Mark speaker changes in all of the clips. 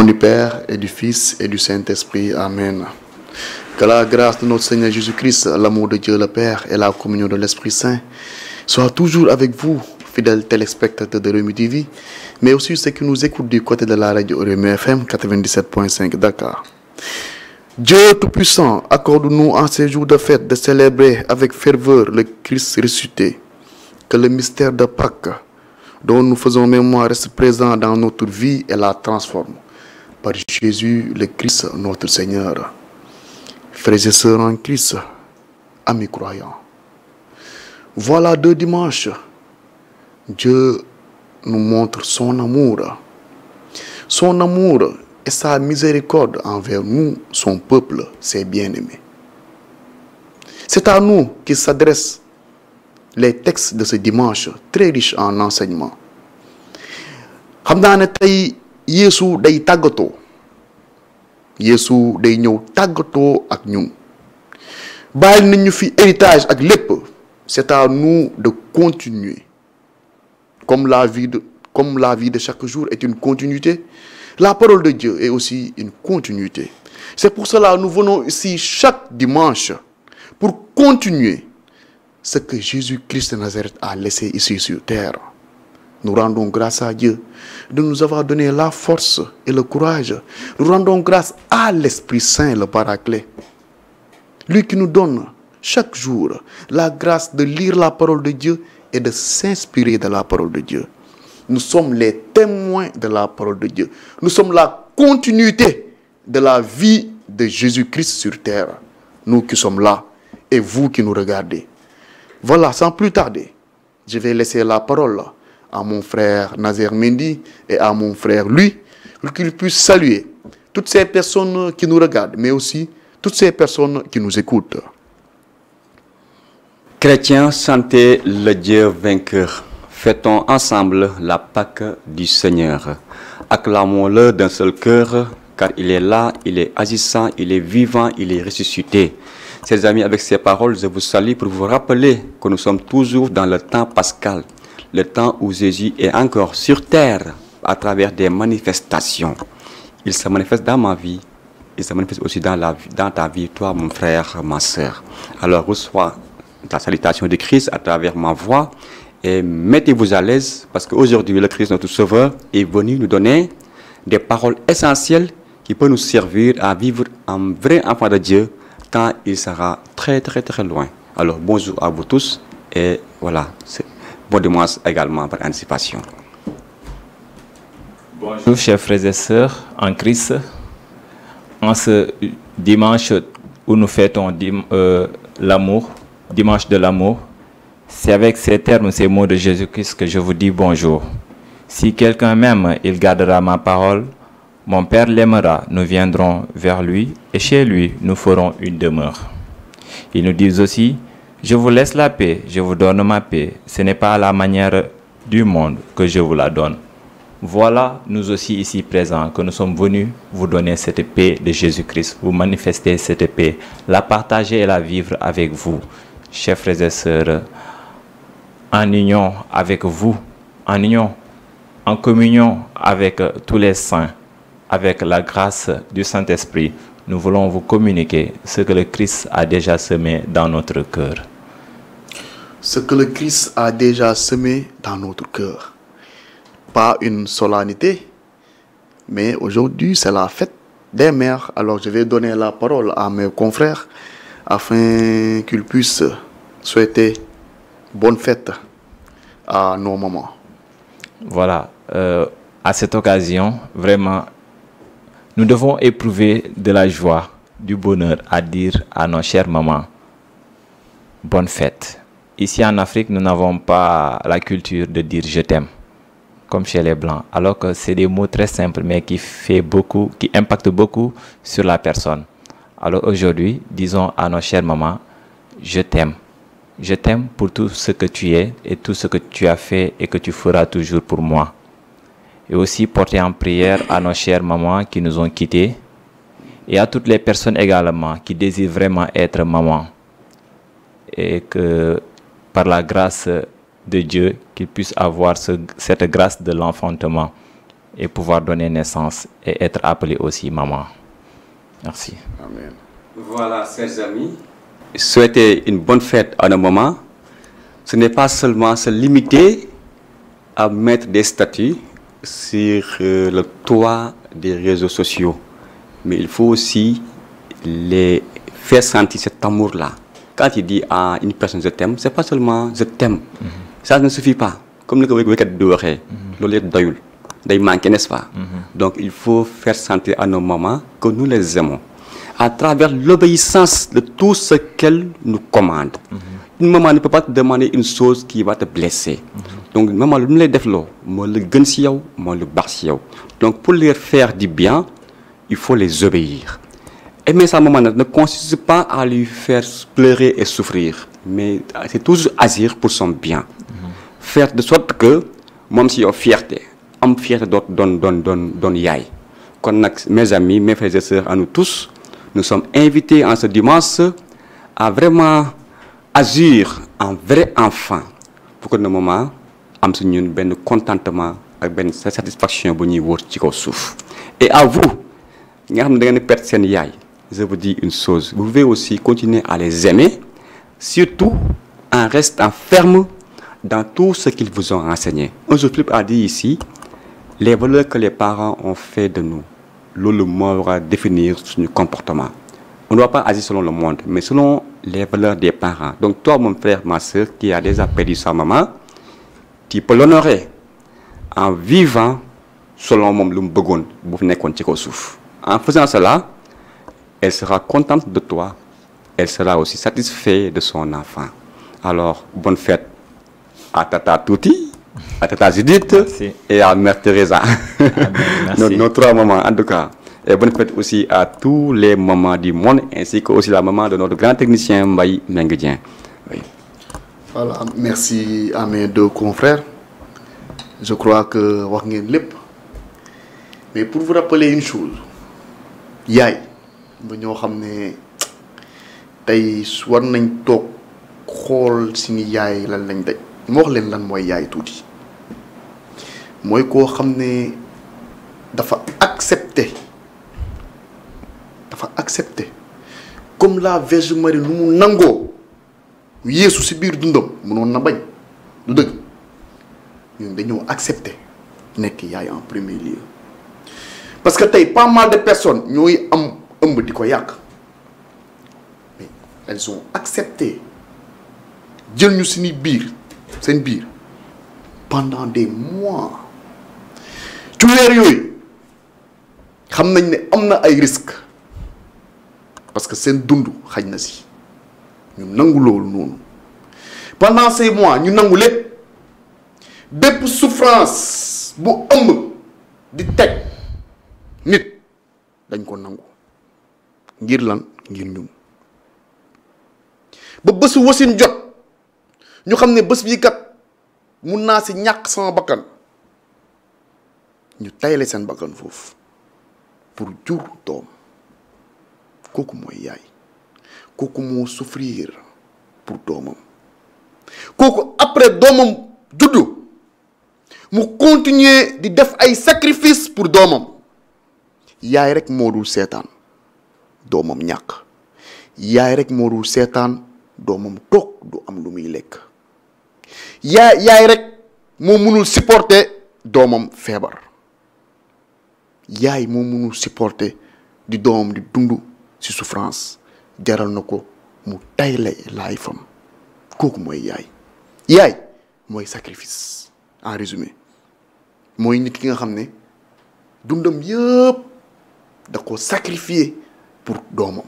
Speaker 1: du Père et du Fils et du Saint-Esprit. Amen. Que la grâce de notre Seigneur Jésus-Christ, l'amour de Dieu le Père et la communion de l'Esprit Saint soient toujours avec vous, fidèles téléspectateurs de Rewmi TV, mais aussi ceux qui nous écoutent du côté de la radio Rewmi FM 97.5 Dakar. Dieu Tout-Puissant, accorde-nous en ces jours de fête de célébrer avec ferveur le Christ ressuscité. Que le mystère de Pâques, dont nous faisons mémoire, reste présent dans notre vie et la transforme. Par Jésus le Christ, notre Seigneur. Frères et sœurs en Christ, amis croyants, voilà 2 dimanches. Dieu nous montre son amour. Son amour et sa miséricorde envers nous, son peuple, ses bien-aimés. C'est à nous qu'il s'adresse les textes de ce dimanche, très riches en enseignements. xam naa ne tey Yeesu day tàggatoo Yeesu day ñëw tàggatoo ak ñun bàyyil nañ ñu fi héritage ak lépp. C'est à nous de continuer. Comme la vie de chaque jour est une continuité, la parole de Dieu est aussi une continuité. C'est pour cela que nous venons ici chaque dimanche pour continuer ce que Jésus-Christ de Nazareth a laissé ici sur terre. Nous rendons grâce à Dieu de nous avoir donné la force et le courage. Nous rendons grâce à l'Esprit Saint, le Paraclet. Lui qui nous donne chaque jour la grâce de lire la parole de Dieu et de s'inspirer de la parole de Dieu. Nous sommes les témoins de la parole de Dieu. Nous sommes la continuité de la vie de Jésus-Christ sur terre. Nous qui sommes là et vous qui nous regardez. Voilà, sans plus tarder, je vais laisser la parole à mon frère Nazer Mendy et à mon frère lui, pour qu'ils puissent saluer toutes ces personnes qui nous regardent, mais aussi toutes ces personnes qui nous écoutent.
Speaker 2: Chrétiens, chantez le Dieu vainqueur. Fêtons ensemble la Pâque du Seigneur. Acclamons-le d'un seul cœur, car il est là, il est agissant, il est vivant, il est ressuscité. Chers amis, avec ces paroles, je vous salue pour vous rappeler que nous sommes toujours dans le temps pascal, le temps où Jésus est encore sur terre à travers des manifestations. Il se manifeste dans ma vie, il se manifeste aussi dans ta vie, toi, mon frère, ma soeur. Alors, reçois la salutation de Christ à travers ma voix et mettez-vous à l'aise parce qu'aujourd'hui, le Christ, notre Sauveur, est venu nous donner des paroles essentielles qui peuvent nous servir à vivre en vrai enfant de Dieu quand il sera très très très loin. Alors bonjour à vous tous et voilà, bon dimanche également par anticipation.
Speaker 3: Bonjour chers frères et sœurs en Christ. En ce dimanche où nous fêtons l'amour, dimanche de l'amour, c'est avec ces termes, ces mots de Jésus-Christ que je vous dis bonjour. Si quelqu'un m'aime, il gardera ma parole. Mon Père l'aimera, nous viendrons vers lui et chez lui, nous ferons une demeure. Il nous dit aussi, je vous laisse la paix, je vous donne ma paix. Ce n'est pas à la manière du monde que je vous la donne. Voilà, nous aussi ici présents, que nous sommes venus vous donner cette paix de Jésus-Christ, vous manifester cette paix, la partager et la vivre avec vous. Chers frères et sœurs, en union avec vous, en union, en communion avec tous les saints, avec la grâce du Saint-Esprit, nous voulons vous communiquer ce que le Christ a déjà semé dans notre cœur.
Speaker 1: Ce que le Christ a déjà semé dans notre cœur. Pas une solennité, mais aujourd'hui c'est la fête des mères. Alors je vais donner la parole à mes confrères afin qu'ils puissent souhaiter bonne fête à nos mamans.
Speaker 3: Voilà, à cette occasion, vraiment, nous devons éprouver de la joie, du bonheur à dire à nos chères mamans, bonne fête. Ici en Afrique, nous n'avons pas la culture de dire je t'aime, comme chez les Blancs, alors que c'est des mots très simples, mais qui impactent beaucoup sur la personne. Alors aujourd'hui, disons à nos chères mamans, je t'aime. Je t'aime pour tout ce que tu es et tout ce que tu as fait et que tu feras toujours pour moi. Et aussi porter en prière à nos chères mamans qui nous ont quittés et à toutes les personnes également qui désirent vraiment être maman. Et que par la grâce de Dieu, qu'ils puissent avoir cette grâce de l'enfantement et pouvoir donner naissance et être appelé aussi maman. Merci.
Speaker 1: Amen.
Speaker 2: Voilà, chers amis. Souhaiter une bonne fête à nos mamans, ce n'est pas seulement se limiter à mettre des statuts sur le toit des réseaux sociaux, mais il faut aussi les faire sentir cet amour-là. Quand il dit à une personne je t'aime, c'est pas seulement je t'aime. Ça ne suffit pas. Comme le wékat di waxee, loolu doyul. Day manquer, n'est-ce pas? Donc il faut faire sentir à nos mamans que nous les aimons à travers l'obéissance de tout ce qu'elles nous commandent. Une maman ne peut pas te demander une chose qui va te blesser. Donc maman, lu mu lay def loo moo la gën ci yow, moo lu baax ci yow. Donc pour leur faire du bien, il faut les obéir. Aimer sa maman ne consiste pas à lui faire pleurer et souffrir, mais c'est toujours agir pour son bien. Faire de sorte que moom ci yow fierté, am fierté doon yaay. Kon nag mes amis, mes frères et sœurs, à nous tous, nous sommes invités en ce dimanche à vraiment agir en vrai enfant pour que nos mamans am ci ñun benn contentement ak benn satisfaction bu ñuy wër ci kaw suuf. Et à vous nga xam ne da ngeen perdre seen yaay, je vous dis une chose, vous pouvez aussi continuer à les aimer, surtout en restant ferme dans tout ce qu'ils vous ont enseigné. Un jour, Philippe a dit ici, les valeurs que les parents ont fait de nous, loolu moo war a définir suñu comportement. On ne doit pas agir selon le monde, mais selon les valeurs des parents. Donc toi, mon frère, ma soeur, qui a déjà perdu sa maman, tu peux l'honorer en vivant selon moom lu mu bëggoon bu nekkoon ci kaw suuf. En faisant cela, elle sera contente de toi. Elle sera aussi satisfaite de son enfant. Alors, bonne fête à Tata Touti, à Tata Judith et à Mère Teresa. Nos trois mamans, en tout cas. Et bonne fête aussi à tous les mamans du monde, ainsi que aussi la maman de notre grand technicien Mbaye Menguedien. Oui.
Speaker 1: Voilà, merci à mes deux confrères. Je crois que wax ngeen lépp. Mais pour vous rappeler une chose, yaay ba ñoo xam ne tey war nañ toog xool suñu yaay lan lañ daj. ma wax leen lan mooy yaay tuuti mooy koo xam ne dafa accepter comme la Vierge Marie nu mu nangoo Yeesu ci biir dundam mënoon na bañ du dëgg ñun dañoo accepter nekk yaay en premier lieu parce que tey pas mal de personnes ñooy am ëmb di ko yàq mais elles ont accepté jël ñu suñu biir seen biir pendant des mois ci weer yooyu xam nañ ne am na ay risques parce que seen dund xaj na si ñu nangu loolu noonu pendant ces mois ñu nangu lépp bépp souffrance bu ëmb di teg nit dañ ko nangu ngir lan ngir ñun ba bésu wasin jot ñu xam ne bés bii kat mun naa si ñàkk sama bakkan ñu tayle seen bakkan foofu pour jur doom kooku mooy yaay kooku moo souffrir pour doomam kooku après doomam juddu mu continuer di def ay sacrifice pour doomam yaay rek moo dul seetaan doomam ñàkk yaay rek moo dul seetaan doomam toog du am lu muy lekk yaay rek moo mënul supporter doomam feebar yaay moo mënul supporter di doomam di dund ci souffrance jaral na ko mu tayle laay fam kooku mooy yaay mooy sacrifice en résumé mooy nit ki nga xam ne dundam yëpp da ko sacrifier pour doomam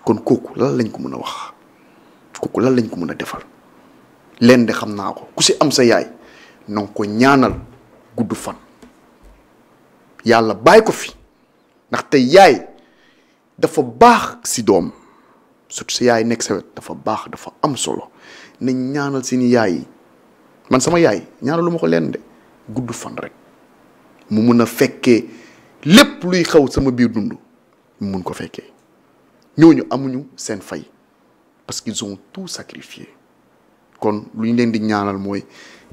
Speaker 1: kon kooku lan lañ ko mën a wax kooku lan lañ ko mën a defal leen de xam naa ko ku ci am sa yaay na nga ko ñaanal gudd fan yàlla bàyyi ko fi ndaxte yaay dafa baax ci doom surtout sa yaay nekk sa wet dafa baax dafa am solo nañ ñaanal seeni yaay yi man sama yaay ñaanalu ma ko leen de gudd fan rek mu mun a fekkee lépp luy xaw sama biir dund mu mun ko fekkee ñooñu amuñu seen fay parce qu'ils ont tout sacrifié kon lu ñu leen di ñaanal mooy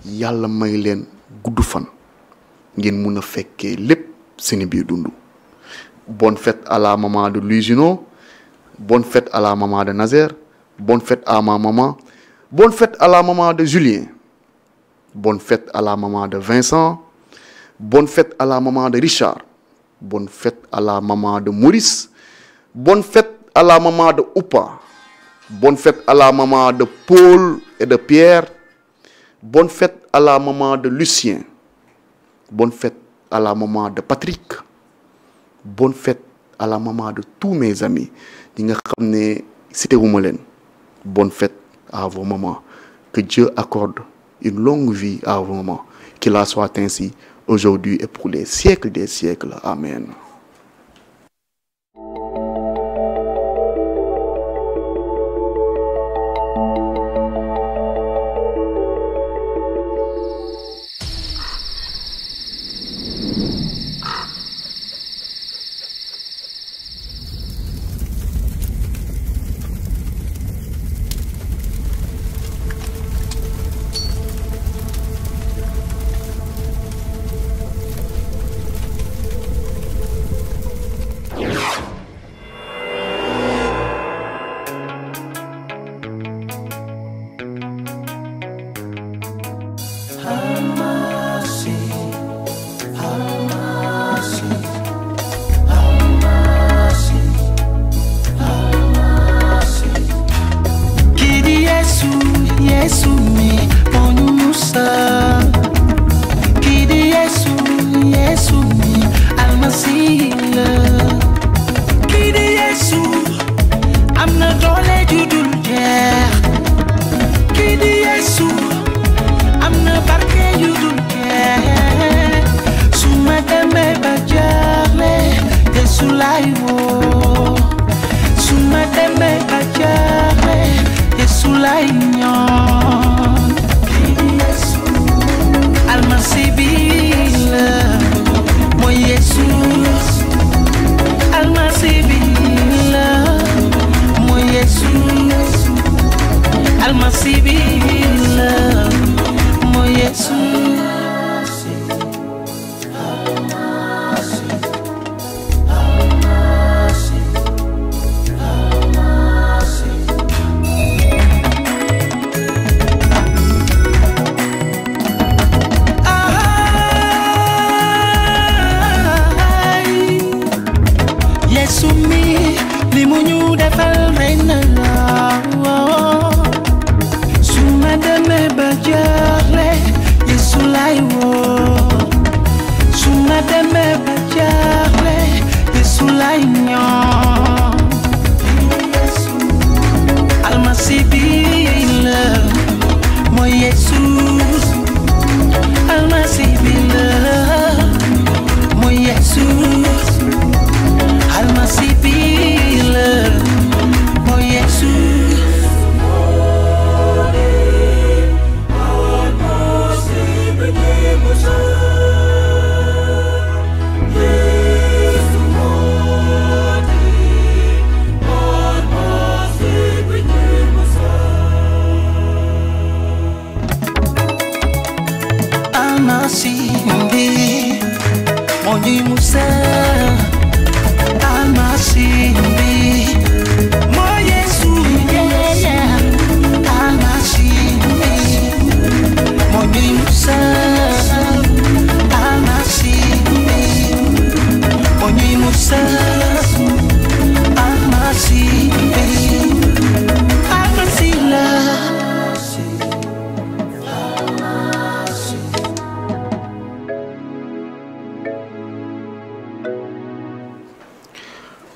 Speaker 1: yàlla may leen gudd fan ngeen mun a fekkee lépp seeni biir dund. Bonne fête à la maman de Luisino, bonne fête à la maman de Nazer, bonne fête à ma maman, bonne fête à la maman de Julien, bonne fête à la maman de Vincent, bonne fête à la maman de Richard, bonne fête à la maman de Maurice, bonne fête à la maman de Oupa, bonne fête à la maman de Paul et de Pierre, bonne fête à la maman de Lucien, bonne fête à la maman de Patrick, bonne fête à la maman de tous mes amis. Bonne fête à vos mamans. Que Dieu accorde une longue vie à vos mamans. Qu'il en soit ainsi aujourd'hui et pour les siècles des siècles. Amen.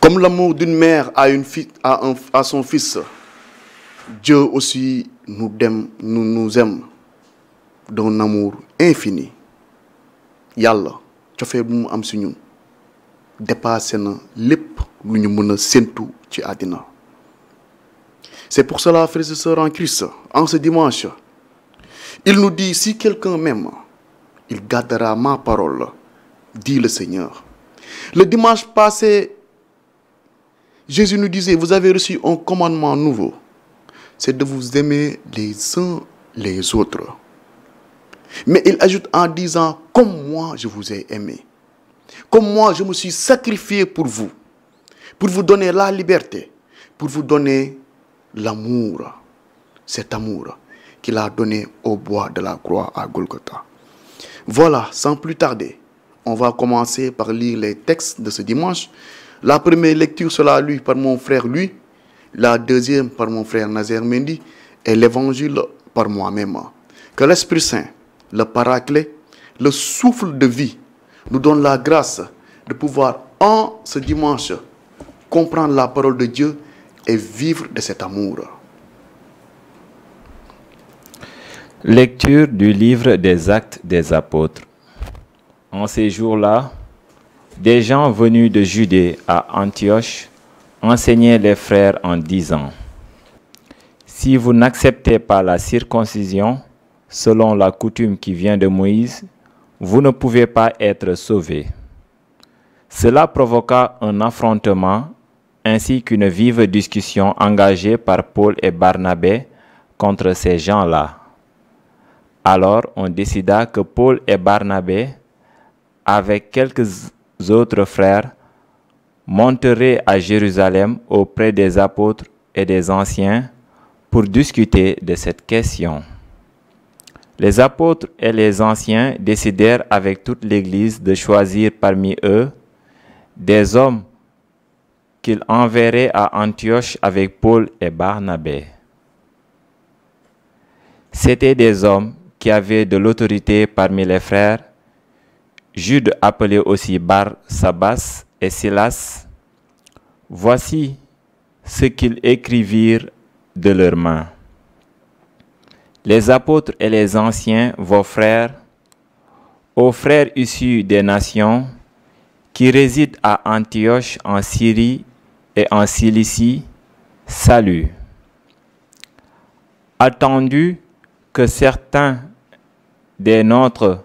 Speaker 1: Comme l'amour d'une mère à son fils, Dieu aussi nous aime d'un amour infini. Yalla, cofé bu mu am ci ñun dépassé na lépp lu ñu mëna sentu ci àddina. C'est pour cela, frères et sœurs en Christ, en ce dimanche, il nous dit, si quelqu'un m'aime, il gardera ma parole, dit le Seigneur. Le dimanche passé, Jésus nous disait, vous avez reçu un commandement nouveau, c'est de vous aimer les uns les autres. Mais il ajoute en disant, comme moi je vous ai aimé, comme moi je me suis sacrifié pour vous donner la liberté, pour vous donner l'amour, cet amour qu'il a donné au bois de la croix à Golgotha. Voilà, sans plus tarder, on va commencer par lire les textes de ce dimanche. La première lecture sera lue par mon frère lui, la deuxième par mon frère Nazer Mendy et l'évangile par moi-même. Que l'Esprit Saint, le Paraclet, le souffle de vie, nous donne la grâce de pouvoir en ce dimanche comprendre la parole de Dieu et vivre de cet amour.
Speaker 3: Lecture du livre des Actes des Apôtres. En ces jours-là, des gens venus de Judée à Antioche enseignaient les frères en disant: si vous n'acceptez pas la circoncision, selon la coutume qui vient de Moïse, vous ne pouvez pas être sauvés. Cela provoqua un affrontement ainsi qu'une vive discussion engagée par Paul et Barnabé contre ces gens-là. Alors on décida que Paul et Barnabé, avec quelques autres frères, monteraient à Jérusalem auprès des apôtres et des anciens pour discuter de cette question. Les apôtres et les anciens décidèrent avec toute l'Église de choisir parmi eux des hommes qu'ils enverraient à Antioche avec Paul et Barnabé. C'étaient des hommes qui avaient de l'autorité parmi les frères, Jude appelé aussi Barsabas et Silas. Voici ce qu'ils écrivirent de leurs mains. Les apôtres et les anciens, vos frères, aux frères issus des nations, qui résident à Antioche en Syrie et en Cilicie, salut. Attendu que certains des nôtres,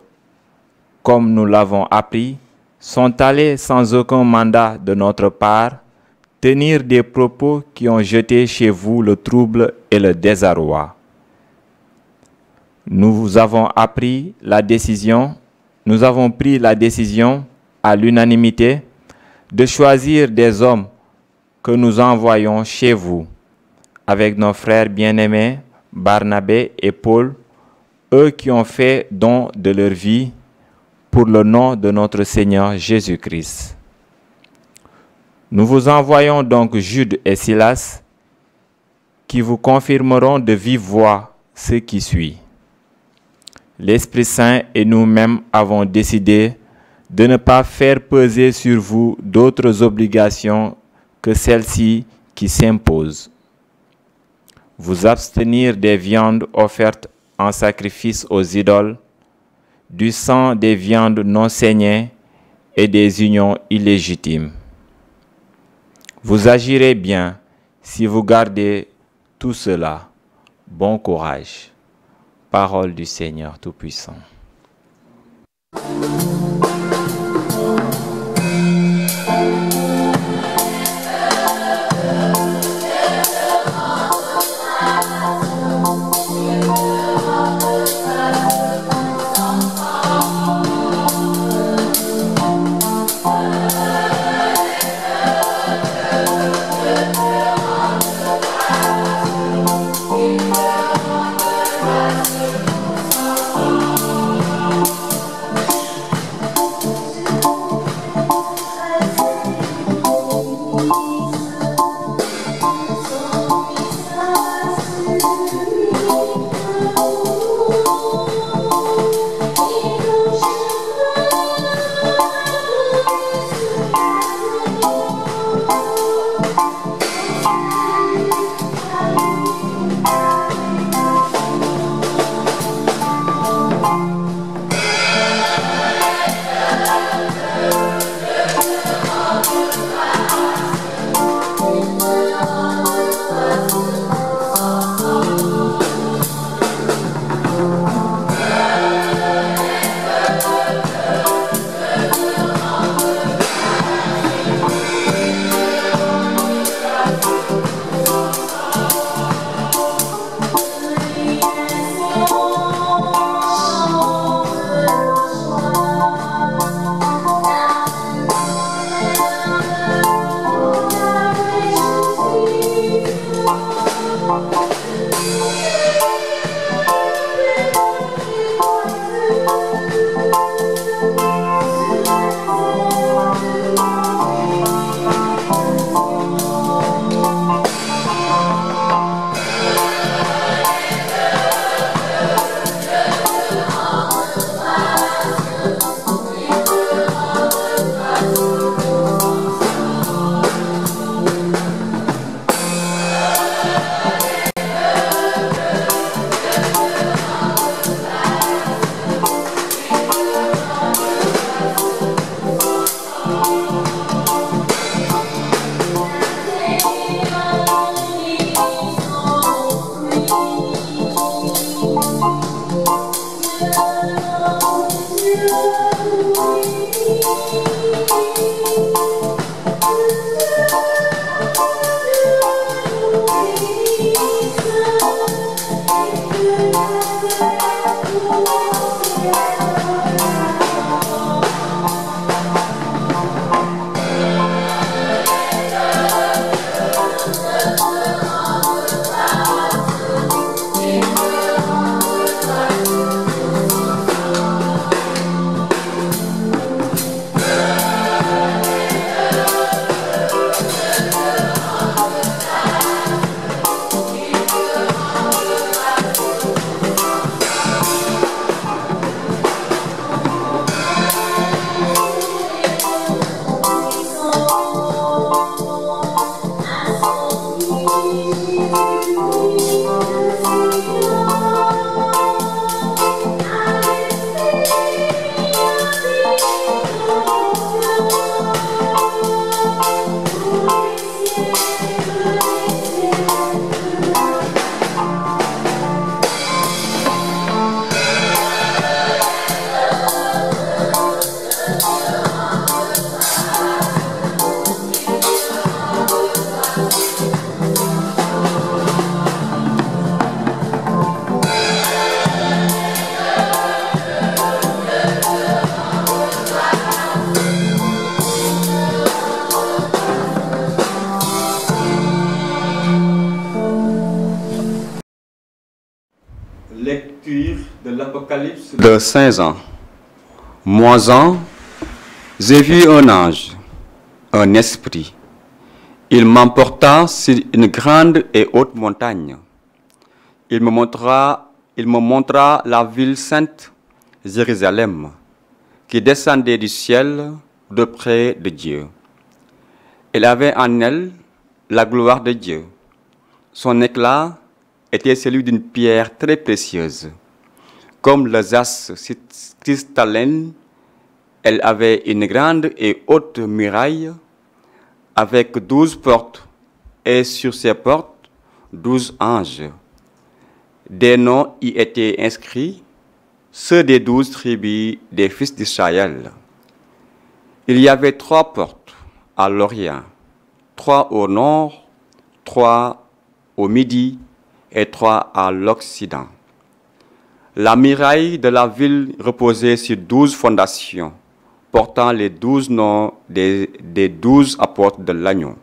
Speaker 3: comme nous l'avons appris, sont allés sans aucun mandat de notre part tenir des propos qui ont jeté chez vous le trouble et le désarroi. Nous avons pris la décision à l'unanimité de choisir des hommes que nous envoyons chez vous, avec nos frères bien-aimés, Barnabé et Paul, eux qui ont fait don de leur vie pour le nom de notre Seigneur Jésus-Christ. Nous vous envoyons donc Jude et Silas, qui vous confirmeront de vive voix ce qui suit. L'Esprit Saint et nous-mêmes avons décidé de ne pas faire peser sur vous d'autres obligations que celles-ci qui s'imposent. Vous abstenir des viandes offertes en sacrifice aux idoles, du sang des viandes non saignées et des unions illégitimes. Vous agirez bien si vous gardez tout cela. Bon courage. Parole du Seigneur Tout-Puissant.
Speaker 2: Lecture de l'Apocalypse de Saint Jean. Moi, Jean, j'ai vu un ange, un esprit. Il m'emporta sur une grande et haute montagne. Il me montra la ville sainte, Jérusalem, qui descendait du ciel de près de Dieu. Elle avait en elle la gloire de Dieu. Son éclat était celui d'une pierre très précieuse. Comme le jaspe cristallin, elle avait une grande et haute muraille avec 12 portes, et sur ces portes, 12 anges. Des noms y étaient inscrits, ceux des 12 tribus des fils d'Israël. Il y avait 3 portes à l'Orient, 3 au nord, 3 au midi et 3 à l'Occident. La muraille de la ville reposait sur 12 fondations, portant les 12 noms des 12 apôtres de l'agneau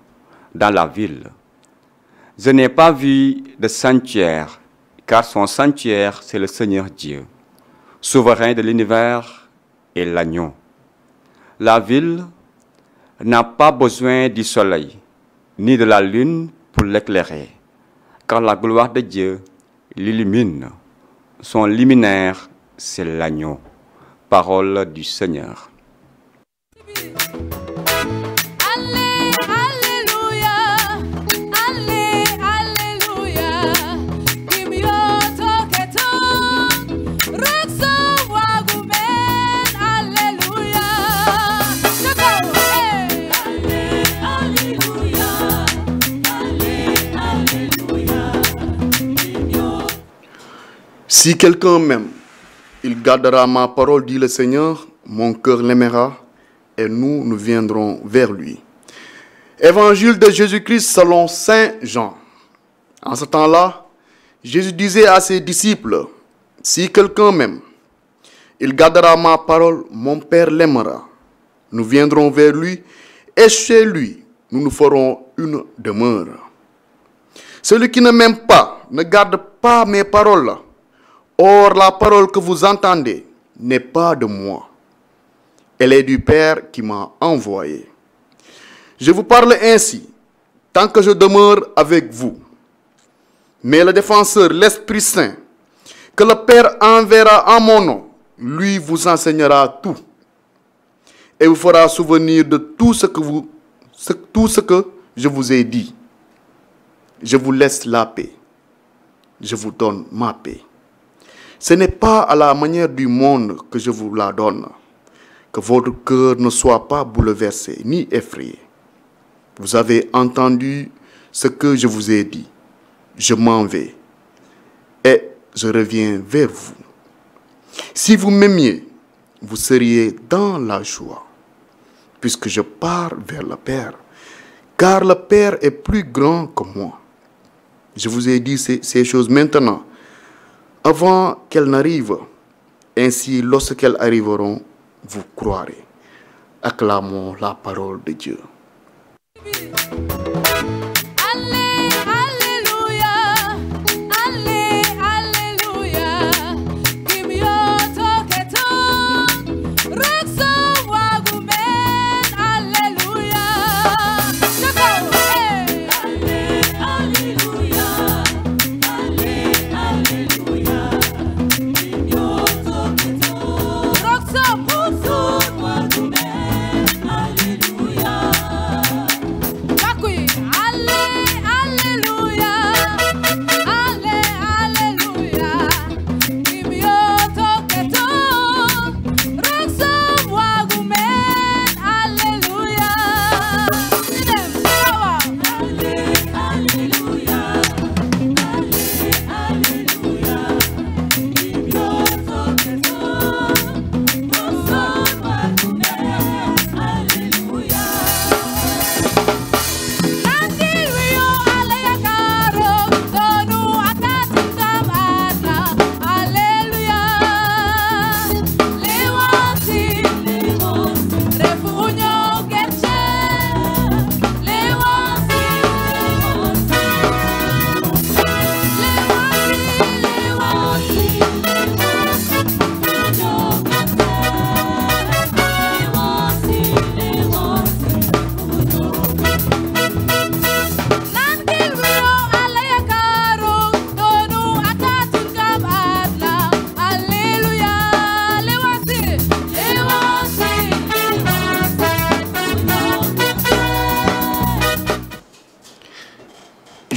Speaker 2: dans la ville. Je n'ai pas vu de sanctuaire, car son sanctuaire, c'est le Seigneur Dieu, souverain de l'univers et l'agneau. La ville n'a pas besoin du soleil, ni de la lune pour l'éclairer, car la gloire de Dieu l'illumine. Son luminaire, c'est l'agneau. Parole du Seigneur.
Speaker 1: Si quelqu'un m'aime, il gardera ma parole, dit le Seigneur, mon cœur l'aimera, et nous viendrons vers lui. Évangile de Jésus-Christ selon Saint Jean. En ce temps-là, Jésus disait à ses disciples, si quelqu'un m'aime, il gardera ma parole, mon Père l'aimera. Nous viendrons vers lui, et chez lui, nous ferons une demeure. Celui qui ne m'aime pas, ne garde pas mes paroles. Or, la parole que vous entendez n'est pas de moi. Elle est du Père qui m'a envoyé. Je vous parle ainsi, tant que je demeure avec vous. Mais le défenseur, l'Esprit Saint, que le Père enverra en mon nom, lui vous enseignera tout et vous fera souvenir de tout ce que je vous ai dit. Je vous laisse la paix. Je vous donne ma paix. Ce n'est pas à la manière du monde que je vous la donne. Que votre cœur ne soit pas bouleversé ni effrayé. Vous avez entendu ce que je vous ai dit. Je m'en vais et je reviens vers vous. Si vous m'aimiez, vous seriez dans la joie, puisque je pars vers le Père, car le Père est plus grand que moi. Je vous ai dit ces choses maintenant, avant qu'elles n'arrivent. Ainsi, lorsqu'elles arriveront, vous croirez. Acclamons la parole de Dieu.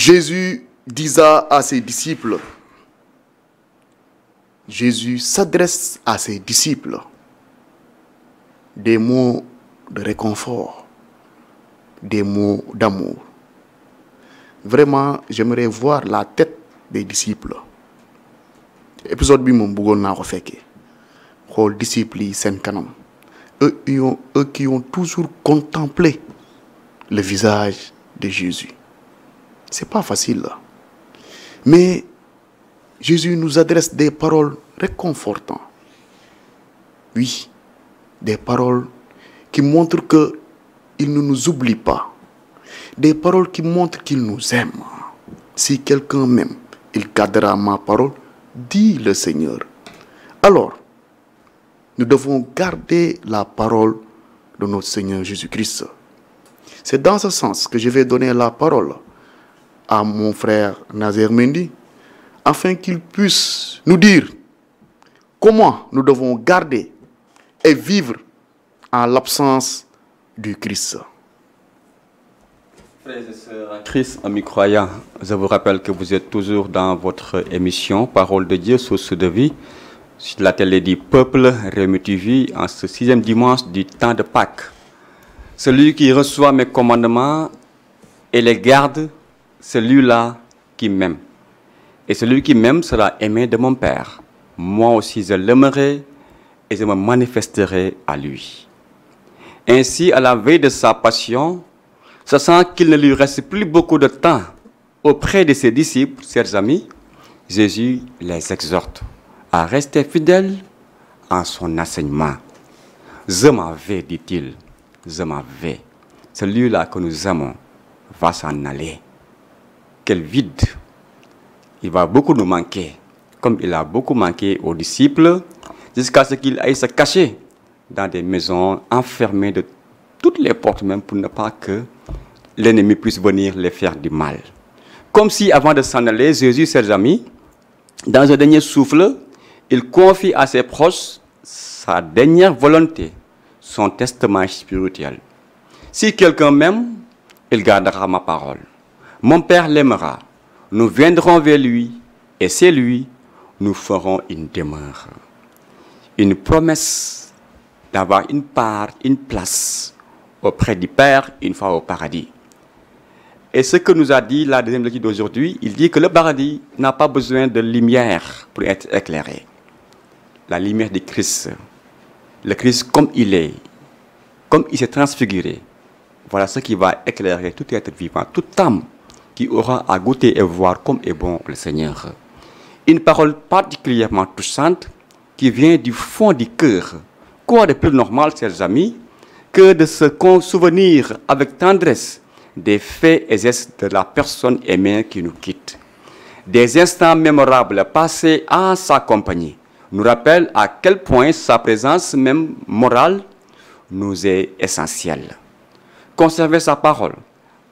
Speaker 1: Jésus disa à ses disciples, Jésus s'adresse à ses disciples des mots de réconfort, des mots d'amour. Vraiment, j'aimerais voir la tête des disciples. Épisode bi moom bëggoon naa ko fekkee xool disciples yi seen kanam eux qui ont toujours contemplé le visage de Jésus. C'est pas facile là. Mais Jésus nous adresse des paroles réconfortantes. Oui, des paroles qui montrent qu'il ne nous oublie pas. Des paroles qui montrent qu'il nous aime. Si quelqu'un m'aime, il gardera ma parole, dit le Seigneur. Alors, nous devons garder la parole de notre Seigneur Jésus-Christ. C'est dans ce sens que je vais donner la parole à mon frère Nazer Mendy, afin qu'il puisse nous dire comment nous devons garder et vivre en l'absence du Christ.
Speaker 2: Frères et sœurs en Christ, amis croyants, je vous rappelle que vous êtes toujours dans votre émission Parole de Dieu, source de vie, sur la télé du Peuple, Rémi TV, en ce 6e dimanche du temps de Pâques. Celui qui reçoit mes commandements et les garde, celui-là qui m'aime. Et celui qui m'aime sera aimé de mon Père. Moi aussi je l'aimerai et je me manifesterai à lui. Ainsi, à la veille de sa passion, sachant qu'il ne lui reste plus beaucoup de temps auprès de ses disciples, chers amis, Jésus les exhorte à rester fidèles en son enseignement. Je m'en vais, dit-il, je m'en vais. Celui-là que nous aimons va s'en aller. Quel vide! Il va beaucoup nous manquer, comme il a beaucoup manqué aux disciples, jusqu'à ce qu'il aille se cacher dans des maisons enfermées de toutes les portes, même pour ne pas que l'ennemi puisse venir les faire du mal. Comme si, avant de s'en aller, Jésus, ses amis, dans un dernier souffle, il confie à ses proches sa dernière volonté, son testament spirituel. Si quelqu'un m'aime, il gardera ma parole. Mon Père l'aimera. Nous viendrons vers lui, et c'est lui, nous ferons une demeure. Une promesse d'avoir une part, une place auprès du Père une fois au paradis. Et ce que nous a dit la deuxième lecture d'aujourd'hui, il dit que le paradis n'a pas besoin de lumière pour être éclairé. La lumière du Christ, le Christ comme il est, comme il s'est transfiguré, voilà ce qui va éclairer tout être vivant, toute âme qui aura à goûter et voir comme est bon le Seigneur. Une parole particulièrement touchante qui vient du fond du cœur. Quoi de plus normal, chers amis, que de se souvenir avec tendresse des faits et gestes de la personne aimée qui nous quitte. Des instants mémorables passés en sa compagnie nous rappellent à quel point sa présence même morale nous est essentielle. Conserver sa parole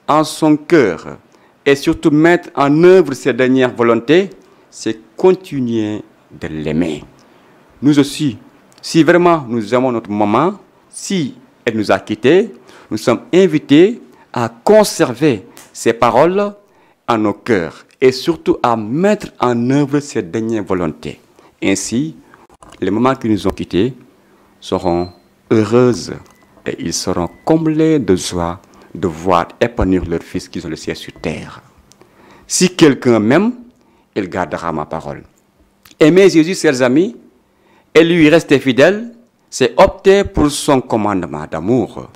Speaker 2: en son cœur et surtout mettre en œuvre ses dernières volontés, c'est continuer de l'aimer. Nous aussi, si vraiment nous aimons notre maman, si elle nous a quittés, nous sommes invités à conserver ses paroles en nos cœurs et surtout à mettre en œuvre ses dernières volontés. Ainsi, les mamans qui nous ont quittés seront heureuses et ils seront comblés de joie de voir épanouir leur fils qu'ils ont laissé sur terre. Si quelqu'un m'aime, il gardera ma parole. Aimer Jésus, chers amis, et lui rester fidèle, c'est opter pour son commandement d'amour.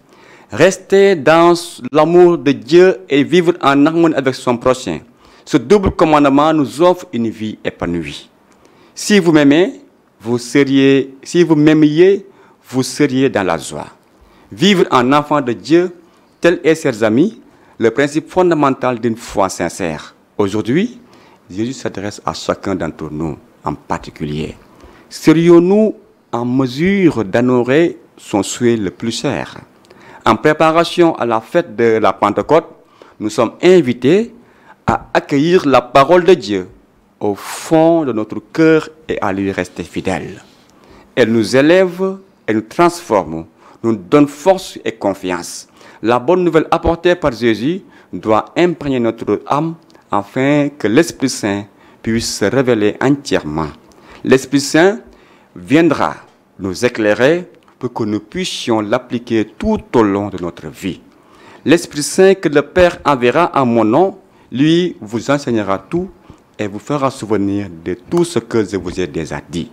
Speaker 2: Rester dans l'amour de Dieu et vivre en harmonie avec son prochain. Ce double commandement nous offre une vie épanouie. Si vous m'aimez, si vous m'aimiez, vous seriez dans la joie. Vivre en enfant de Dieu, tel est, chers amis, le principe fondamental d'une foi sincère. Aujourd'hui, Jésus s'adresse à chacun d'entre nous en particulier. Serions-nous en mesure d'honorer son souhait le plus cher? En préparation à la fête de la Pentecôte, nous sommes invités à accueillir la parole de Dieu au fond de notre cœur et à lui rester fidèles. Elle nous élève, elle nous transforme, nous donne force et confiance. La bonne nouvelle apportée par Jésus doit imprégner notre âme afin que l'Esprit Saint puisse se révéler entièrement. L'Esprit Saint viendra nous éclairer pour que nous puissions l'appliquer tout au long de notre vie. L'Esprit Saint que le Père enverra en mon nom, lui vous enseignera tout et vous fera souvenir de tout ce que je vous ai déjà dit.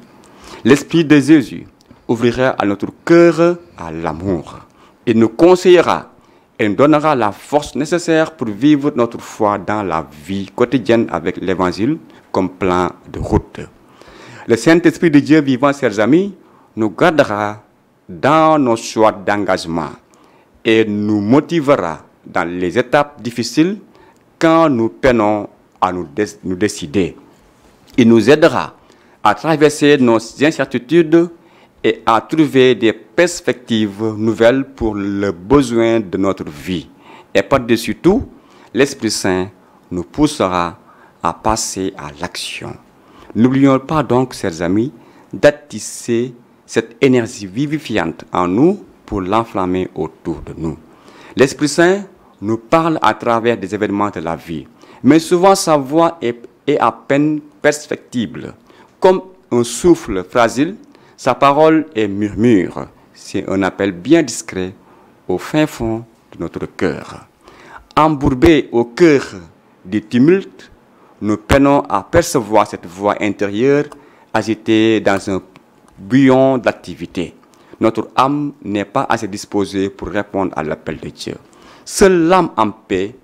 Speaker 2: L'Esprit de Jésus ouvrira à notre cœur à l'amour. Il nous conseillera et nous donnera la force nécessaire pour vivre notre foi dans la vie quotidienne avec l'Évangile comme plan de route. Le Saint-Esprit de Dieu vivant, chers amis, nous gardera dans nos choix d'engagement et nous motivera dans les étapes difficiles quand nous peinons à nous décider. Il nous aidera à traverser nos incertitudes et à trouver des perspectives nouvelles pour le besoin de notre vie. Et par-dessus tout, l'Esprit Saint nous poussera à passer à l'action. N'oublions pas donc, chers amis, d'attiser cette énergie vivifiante en nous pour l'enflammer autour de nous. L'Esprit Saint nous parle à travers des événements de la vie, mais souvent sa voix est à peine perceptible. Comme un souffle fragile, sa parole est murmure. C'est un appel bien discret au fin fond de notre cœur. Embourbés au cœur du tumulte, nous peinons à percevoir cette voix intérieure agitée dans un bouillon d'activité. Notre âme n'est pas assez disposée pour répondre à l'appel de Dieu. Seule l'âme en paix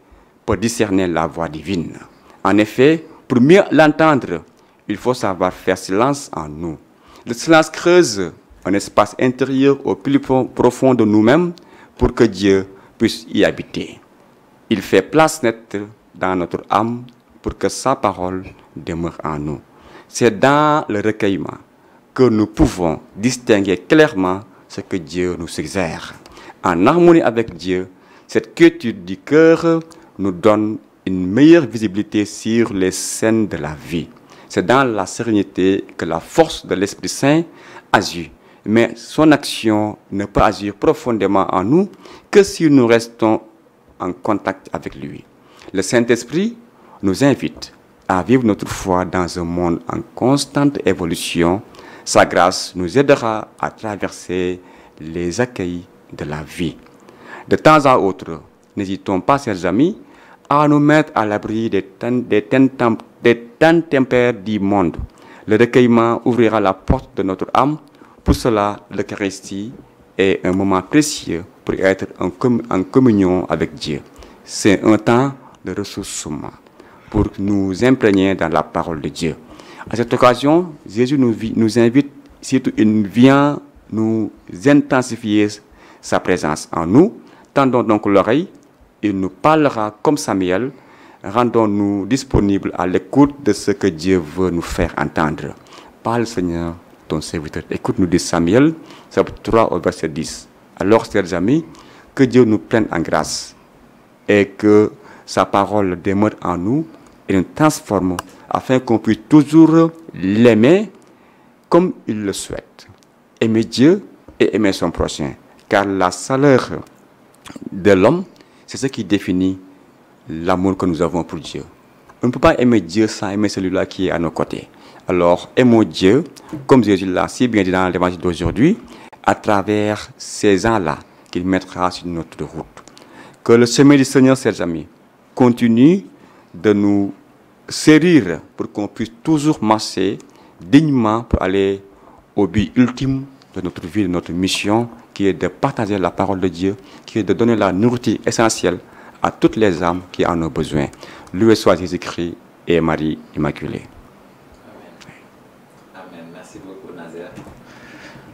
Speaker 2: peut discerner la voix divine. En effet, pour mieux l'entendre, il faut savoir faire silence en nous. Le silence creuse un espace intérieur au plus profond de nous-mêmes pour que Dieu puisse y habiter. Il fait place nette dans notre âme pour que sa parole demeure en nous. C'est dans le recueillement que nous pouvons distinguer clairement ce que Dieu nous suggère. En harmonie avec Dieu, cette quiétude du cœur nous donne une meilleure visibilité sur les scènes de la vie. C'est dans la sérénité que la force de l'Esprit Saint agit. Mais son action ne peut agir profondément en nous que si nous restons en contact avec lui. Le Saint-Esprit nous invite à vivre notre foi dans un monde en constante évolution. Sa grâce nous aidera à traverser les accueils de la vie. De temps à autre, n'hésitons pas, chers amis, à nous mettre à l'abri des tempêtes du monde. Le recueillement ouvrira la porte de notre âme. Pour cela, l'Eucharistie est un moment précieux pour être en communion avec Dieu. C'est un temps de ressourcement pour nous imprégner dans la parole de Dieu. À cette occasion, Jésus nous invite, surtout il vient nous intensifier sa présence en nous. Tendons donc l'oreille, il nous parlera comme Samuel. Rendons-nous disponibles à l'écoute de ce que Dieu veut nous faire entendre. Parle, Seigneur, ton serviteur. Écoute-nous, dit Samuel, chapitre 3 au verset 10. Alors, chers amis, que Dieu nous prenne en grâce et que sa parole demeure en nous et nous transforme afin qu'on puisse toujours l'aimer comme il le souhaite. Aimer Dieu et aimer son prochain. Car la chaleur de l'homme, c'est ce qui définit l'amour que nous avons pour Dieu. On ne peut pas aimer Dieu sans aimer celui-là qui est à nos côtés. Alors, aimons Dieu, comme Jésus l'a si bien dit dans l'évangile d'aujourd'hui, à travers ces gens-là qu'il mettra sur notre route. Que le chemin du Seigneur, chers amis, continue de nous servir pour qu'on puisse toujours marcher dignement pour aller au but ultime de notre vie, de notre mission, qui est de partager la parole de Dieu, qui est de donner la nourriture essentielle à toutes les âmes qui en ont besoin. Loué soit Jésus-Christ et Marie Immaculée.
Speaker 3: Amen. Amen. Merci beaucoup, Nazaire.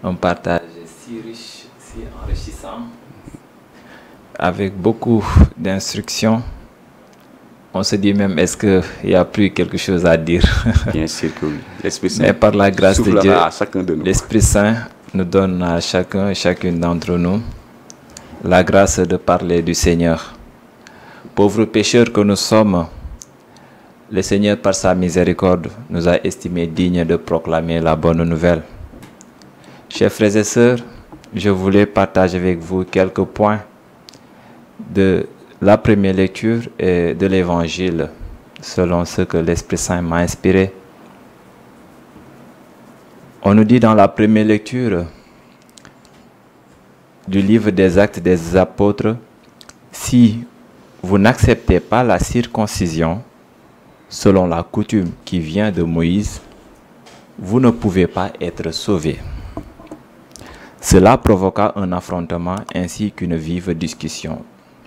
Speaker 3: Un partage si riche, si enrichissant, avec beaucoup d'instructions. On se dit même, est-ce qu'il n'y a plus quelque chose à dire?
Speaker 2: Bien sûr que oui. L'Esprit Saint,
Speaker 3: mais par la grâce de Dieu,
Speaker 2: à chacun de nous.
Speaker 3: l'Esprit Saint nous donne à chacun et chacune d'entre nous la grâce de parler du Seigneur. Pauvres pécheurs que nous sommes, le Seigneur, par sa miséricorde, nous a estimés dignes de proclamer la bonne nouvelle. Chers frères et sœurs, je voulais partager avec vous quelques points de la première lecture et de l'Évangile, selon ce que l'Esprit Saint m'a inspiré. On nous dit dans la première lecture du livre des Actes des Apôtres, si vous n'acceptez pas la circoncision, selon la coutume qui vient de Moïse, vous ne pouvez pas être sauvés. Cela provoqua un affrontement ainsi qu'une vive discussion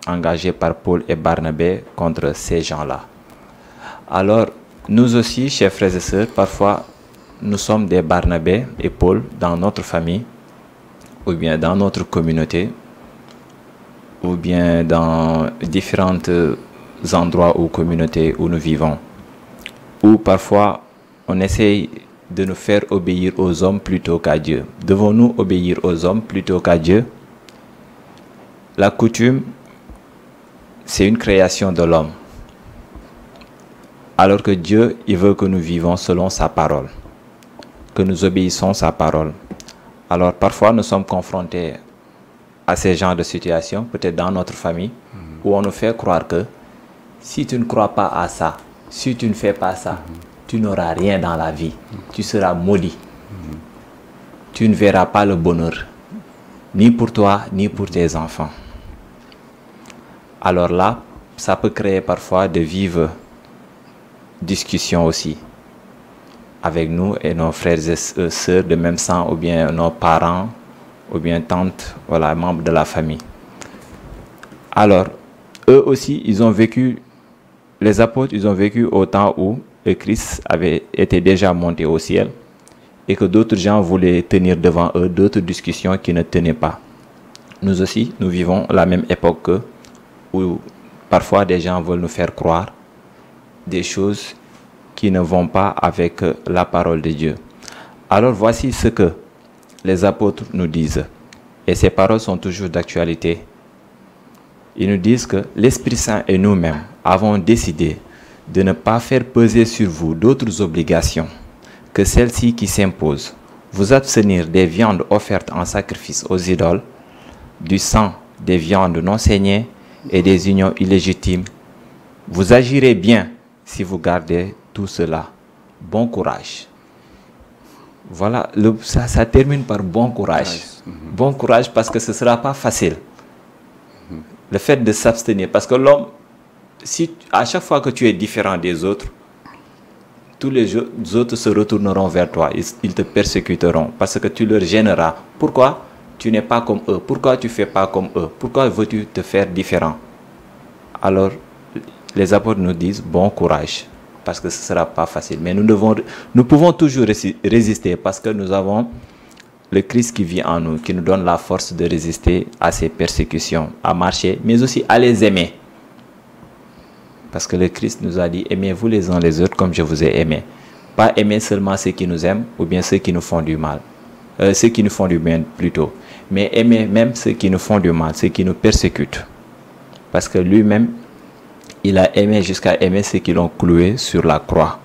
Speaker 3: engagée par Paul et Barnabé contre ces gens-là. Alors, nous aussi, chers frères et sœurs, parfois, nous sommes des Barnabé et Paul dans notre famille, ou bien dans notre communauté, ou bien dans différents endroits ou communautés où nous vivons. Ou parfois, on essaye de nous faire obéir aux hommes plutôt qu'à Dieu. Devons-nous obéir aux hommes plutôt qu'à Dieu? La coutume, c'est une création de l'homme. Alors que Dieu, il veut que nous vivons selon sa parole, que nous obéissons sa parole. Alors parfois, nous sommes confrontés à ces genres de situations, peut-être dans notre famille, où on nous fait croire que si tu ne crois pas à ça, si tu ne fais pas ça, tu n'auras rien dans la vie. Tu seras maudit. Tu ne verras pas le bonheur, ni pour toi, ni pour tes enfants. Alors là, ça peut créer parfois de vives discussions aussi avec nous et nos frères et sœurs de même sang, ou bien nos parents, ou bien tantes, voilà, membres de la famille. Alors, eux aussi, ils ont vécu, les apôtres, ils ont vécu au temps où le Christ avait été déjà monté au ciel et que d'autres gens voulaient tenir devant eux d'autres discussions qui ne tenaient pas. Nous aussi, nous vivons la même époque qu'eux, où parfois des gens veulent nous faire croire des choses qui ne vont pas avec la parole de Dieu. Alors voici ce que les apôtres nous disent. Et ces paroles sont toujours d'actualité. Ils nous disent que l'Esprit Saint et nous-mêmes avons décidé de ne pas faire peser sur vous d'autres obligations que celles-ci qui s'imposent. Vous abstenir des viandes offertes en sacrifice aux idoles, du sang des viandes non saignées et des unions illégitimes. Vous agirez bien si vous gardez tout cela. Bon courage. Voilà, ça termine par bon courage. Bon courage parce que ce ne sera pas facile. Le fait de s'abstenir, parce que l'homme, si à chaque fois que tu es différent des autres, tous les autres se retourneront vers toi, ils te persécuteront parce que tu leur gêneras. Pourquoi tu n'es pas comme eux? Pourquoi tu ne fais pas comme eux? Pourquoi veux-tu te faire différent? Alors, les apôtres nous disent bon courage. parce que ce ne sera pas facile. Mais nous pouvons toujours résister parce que nous avons le Christ qui vit en nous, qui nous donne la force de résister à ces persécutions, à marcher, mais aussi à les aimer. Parce que le Christ nous a dit, aimez-vous les uns les autres comme je vous ai aimé. Pas aimer seulement ceux qui nous aiment ou bien ceux qui nous font du mal. Ceux qui nous font du bien plutôt. Mais aimer même ceux qui nous font du mal, ceux qui nous persécutent. Parce que lui-même, il a aimé jusqu'à aimer ceux qui l'ont cloué sur la croix.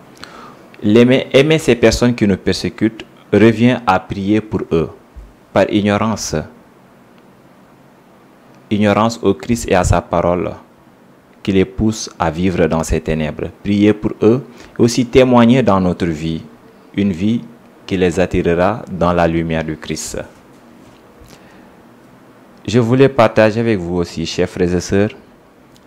Speaker 3: Aimer ces personnes qui nous persécutent revient à prier pour eux, par ignorance. Ignorance au Christ et à sa parole, qui les pousse à vivre dans ces ténèbres. Prier pour eux et aussi témoigner dans notre vie, une vie qui les attirera dans la lumière du Christ. Je voulais partager avec vous aussi, chers frères et sœurs,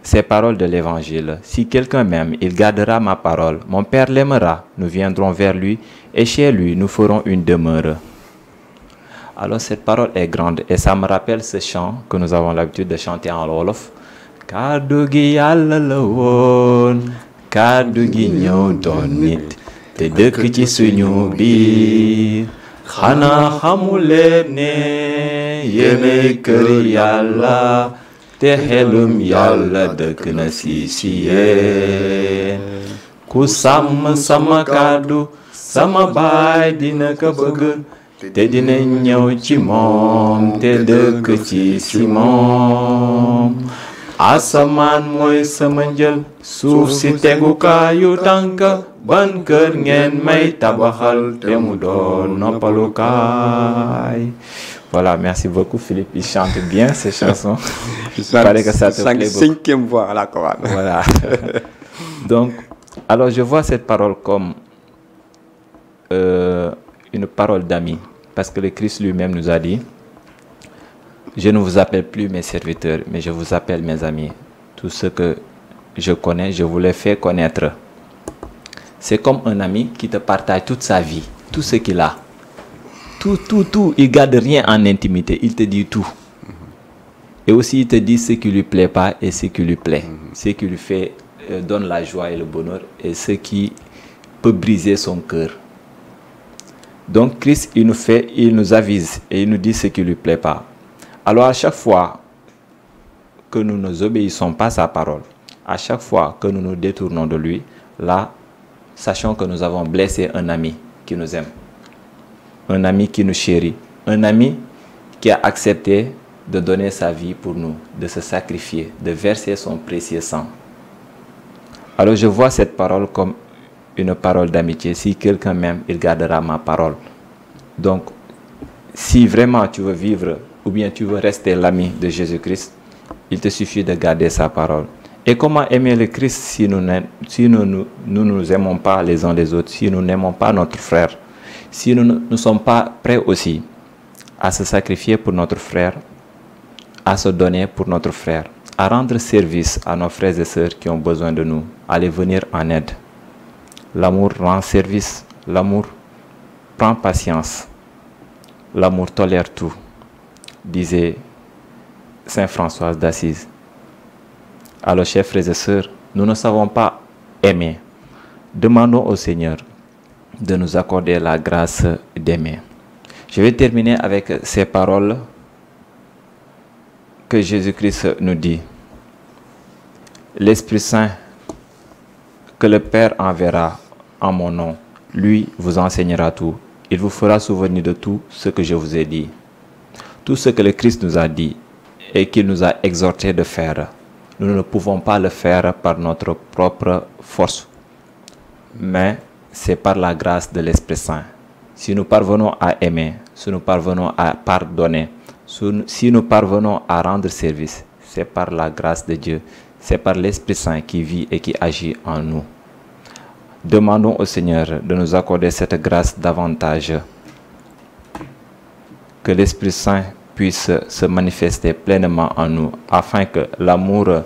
Speaker 3: ces paroles de l'Évangile. Si quelqu'un m'aime, il gardera ma parole. Mon Père l'aimera, nous viendrons vers lui et chez lui, nous ferons une demeure. Alors cette parole est grande et ça me rappelle ce chant que nous avons l'habitude de chanter en wolof. Kaddu gi Yàlla la woon, kaddu gi ñëw doon nit, te dëkk ci suñu biir. Xanaa xamuleen ne yéenay kër Yàlla, te xelum Yàlla dëkk na si yéen. Ku sàmm sama kàddu, sama baay dina ko bëgg, te dina ñëw ci moom, te dëkk ci moom. Asamaan mooy sama njël, suuf si tegukaayu tànk, ban kër ngeen may tabaxal, te mu doon noppalukaay. Voilà, merci beaucoup Philippe, il chante bien ces chansons. Il paraît que ça te plaît beaucoup.
Speaker 2: Cinquième voix à la chorale.
Speaker 3: Voilà. Donc, alors je vois cette parole comme une parole d'ami, parce que le Christ lui-même nous a dit, je ne vous appelle plus mes serviteurs, mais je vous appelle mes amis. Tout ce que je connais, je vous les fais connaître. C'est comme un ami qui te partage toute sa vie, tout ce qu'il a. Tout. Il ne garde rien en intimité, il te dit tout. Et aussi, il te dit ce qui ne lui plaît pas et ce qui lui plaît. Ce qui lui fait, donne la joie et le bonheur et ce qui peut briser son cœur. Donc, Christ, il nous avise et il nous dit ce qui ne lui plaît pas. Alors, à chaque fois que nous ne obéissons pas à sa parole, à chaque fois que nous nous détournons de lui, là, sachons que nous avons blessé un ami qui nous aime, un ami qui nous chérit, un ami qui a accepté de donner sa vie pour nous, de se sacrifier, de verser son précieux sang. Alors, je vois cette parole comme une parole d'amitié. Si quelqu'un m'aime, il gardera ma parole. Donc, si vraiment tu veux vivre ou bien tu veux rester l'ami de Jésus-Christ, il te suffit de garder sa parole. Et comment aimer le Christ si nous ne nous aimons pas les uns les autres, si nous n'aimons pas notre frère, si nous ne sommes pas prêts aussi à se sacrifier pour notre frère, à se donner pour notre frère, à rendre service à nos frères et sœurs qui ont besoin de nous, à les venir en aide. L'amour rend service, l'amour prend patience, l'amour tolère tout, disait Saint François d'Assise. Alors, chers frères et sœurs, nous ne savons pas aimer. Demandons au Seigneur de nous accorder la grâce d'aimer. Je vais terminer avec ces paroles que Jésus-Christ nous dit. L'Esprit Saint que le Père enverra en mon nom, lui vous enseignera tout. Il vous fera souvenir de tout ce que je vous ai dit. Tout ce que le Christ nous a dit et qu'il nous a exhorté de faire, nous ne pouvons pas le faire par notre propre force, mais c'est par la grâce de l'Esprit Saint. Si nous parvenons à aimer, si nous parvenons à pardonner, si nous parvenons à rendre service, c'est par la grâce de Dieu, c'est par l'Esprit Saint qui vit et qui agit en nous. Demandons au Seigneur de nous accorder cette grâce davantage, que l'Esprit Saint puisse se manifester pleinement en nous, afin que l'amour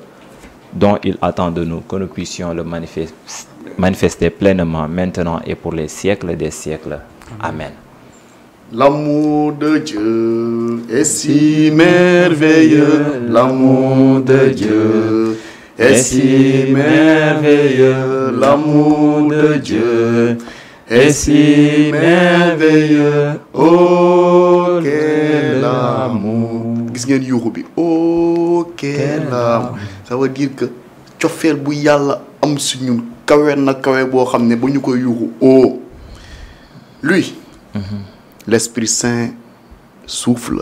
Speaker 3: dont il attend de nous, que nous puissions le manifester pleinement maintenant et pour les siècles des siècles. Amen.
Speaker 1: L'amour de Dieu est si merveilleux, l'amour de Dieu est si merveilleux.
Speaker 3: l'amour de Dieu est si merveilleux. Oh, quel amour.
Speaker 1: Gis ngeen yuuxu bi oh quel amour. Ça veut dire que cofeel bu yàlla am si ñun kawe na kawe boo xam ne ba ñu koy yuuxu oh. Lui, l'Esprit Saint souffle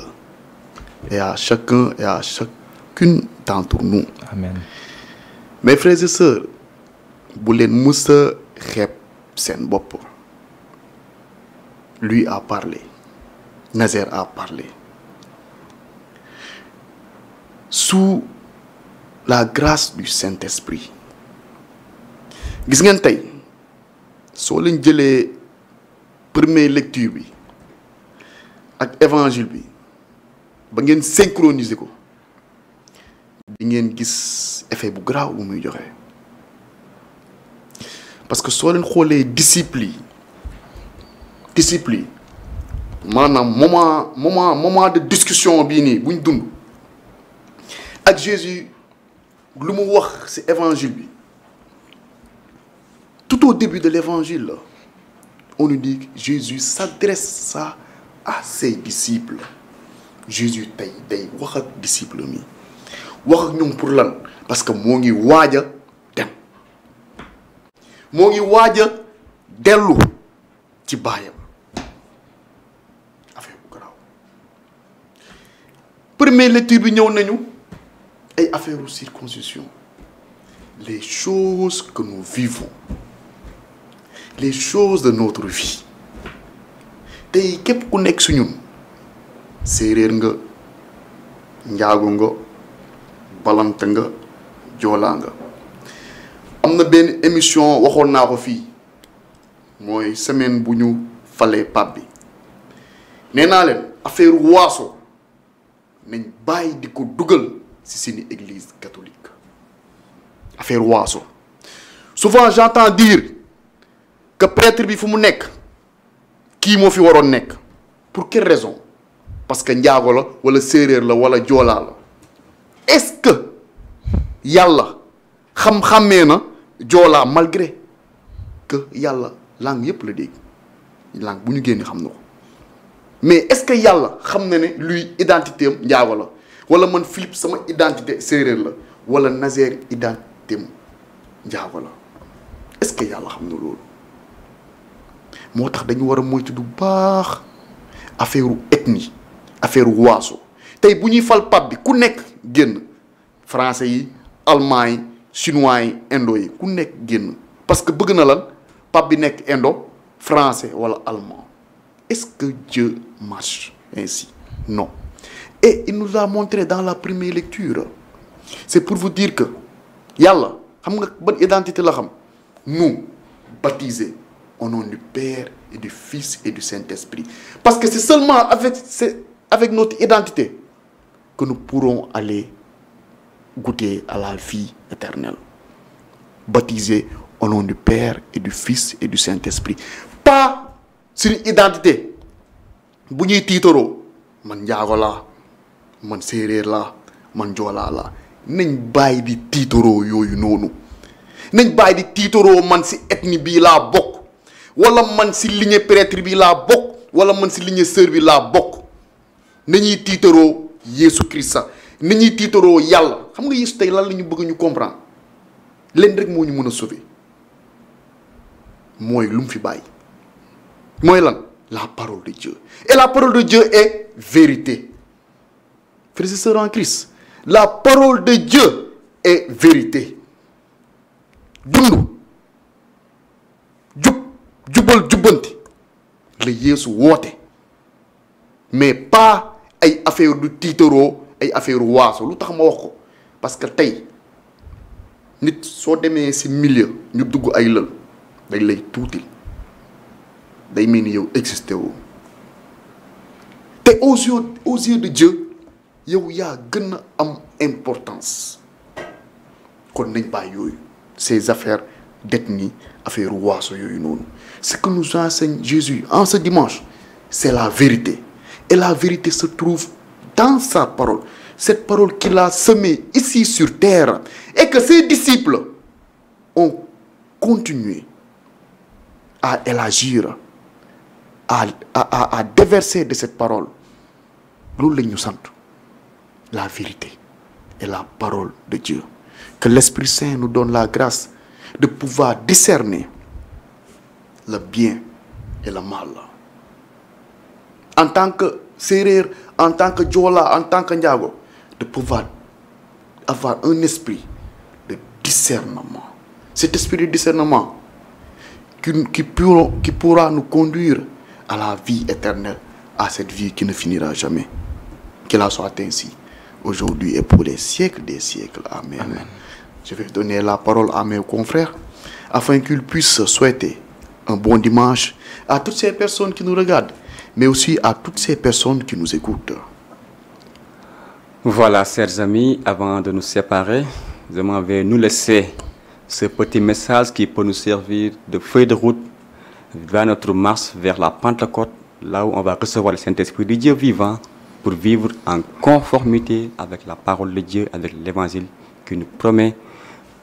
Speaker 1: et à chacun et à chacune d'entre nous.
Speaker 3: Amen.
Speaker 1: Mes frères et sœurs, bu leen mës a xeeb seen bopp. Lui a parlé. Nazaire a parlé. Sous la grâce du Saint-Esprit. Gis ngeen tey soo leen jëlee première lecture bi ak évangile bi ba ngeen synchroniser ko di ngeen gis effet bu grave bu muy joxe parce que soo leen xoolee disciples yi maanaam moment de discussion bii nii buñ dund ak Jésus lu mu wax ci évangile bi tout au début de l'évangile là, on nous dit que Jésus s'adresse à ses disciples. Jésus tey day wax ak disciple mi wax ak ñoom pour lan parce que moo ngi waaj a dem moo ngi waaj a dellu ci baayam affaire bu garaaw première lecture bi ñëw nañu ay affaire circoncision les choses que nous vivons les choses de notre vie tey képp ku nekk su ñun séeréer nga njaago nga balante nga joolaa nga am na benn émission waxoon naa ko fii mooy semaine bu ñu falee pap bi nee naa leen affaire waaso nañ bàyyi di ko dugal ci seeni église catholique affaire waaso souvent j'entends dire que prêtre bi fu mu nekk kii moo fi waroon nekk pour quelle raison parce que njaago la wala séeréer la wala joolaa la est-ce que yàlla xam-xamee na joolaa malgré que yàlla langue yépp la dégg langue bu ñu génne xam na ko mais est-ce que yàlla xam na ne luy identité am njaago la wala man Philippe sama identité séeréer la wala Nazaire identité am njaago la est-ce que yàlla xam na loolu moo tax dañu war a moytu du baax affaire ethnie affaire waaso tey bu ñuy fal pape bi ku nekk génn français yi allemand yi chinois yi indo yi ku nekk génn parce que bëgg na lan pape bi nekk indo français wala allemand est-ce que Dieu marche ainsi? Non. Et il nous a montré dans la première lecture. C'est pour vous dire que yàlla xam nga ban identité la xam nous baptisés au nom du Père et du Fils et du Saint-Esprit. Parce que c'est seulement avec notre identité que nous pourrons aller goûter à la vie éternelle. Baptisés au nom du Père et du Fils et du Saint-Esprit. Pas sur une identité. Bu ñuy tiitaroo man njaago laa man séeréer laa man joolaa laa nañ bàyyi di tiitaroo yooyu noonu nañ bàyyi di tiitaroo man si ethnie bii laa bokk wala man si lignée prêtre bi laa bokk wala man si lignée sœur bi laa bokk nañuy tiitaroo Yeesu Christa nañuy tiitaroo yàlla xam nga Yeesu tey lan la ñu bëgg ñu comprendre leen rek moo ñu mën a sauver mooy lu mu fi bàyyi mooy lan la parole de Dieu. Et la parole de Dieu est vérité. Frères et sœurs en Christ, la parole de Dieu est vérité. Dund jubal jubbanti la Yeesu woote mais pas ay affaire du tiitaroo ay affaire waaso lu tax ma wax ko parce que tey nit soo demee ci milieu ñu dugg ay lël dañ lay tuutil day mel ni yow existé woo te aux yeux de Dieu yow yaa gën a am importance kon nañ bàyyi yooyu ces affaires d'ethnie affaire waaso yooyu noonu ce que nous enseigne Jésus en ce dimanche c'est la vérité et la vérité se trouve dans sa parole cette parole qu'il a semée ici sur terre et que ses disciples ont continuer à élargir, à déverser de cette parole. Nous le la vérité et la parole de Dieu. Que l'Esprit Saint nous donne la grâce de pouvoir discerner le bien et le mal. En tant que Serer, en tant que Djola, en tant que Ndiago, de pouvoir avoir un esprit de discernement. Cet esprit de discernement qui pourra nous conduire à la vie éternelle, à cette vie qui ne finira jamais. Qu'il en soit ainsi, aujourd'hui et pour les siècles des siècles. Amen. Amen. Je vais donner la parole à mes confrères afin qu'ils puissent souhaiter un bon dimanche à toutes ces personnes qui nous regardent, mais aussi à toutes ces personnes qui nous écoutent.
Speaker 2: Voilà, chers amis, avant de nous séparer, je m'en vais nous laisser ce petit message qui peut nous servir de feuille de route vers notre marche vers la Pentecôte, là où on va recevoir le Saint-Esprit de Dieu vivant pour vivre en conformité avec la parole de Dieu, avec l'Évangile qui nous promet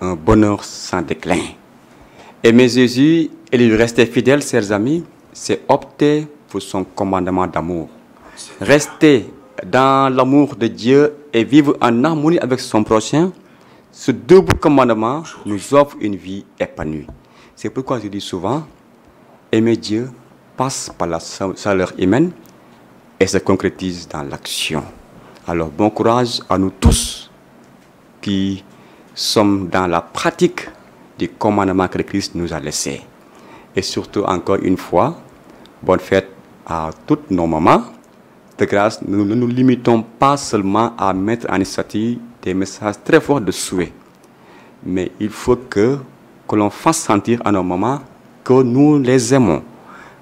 Speaker 2: un bonheur sans déclin. Aimer Jésus et lui rester fidèle, chers amis, c'est opter pour son commandement d'amour. Rester dans l'amour de Dieu et vivre en harmonie avec son prochain, ce double commandement nous offre une vie épanouie. C'est pourquoi je dis souvent, aimer Dieu passe par la chaleur humaine et se concrétise dans l'action. Alors bon courage à nous tous qui sommes dans la pratique du commandement que Christ nous a laissé. Et surtout, encore une fois, bonne fête à toutes nos mamans. De grâce, nous ne nous limitons pas seulement à mettre en initiative des messages très forts de souhait. Mais il faut que l'on fasse sentir à nos mamans que nous les aimons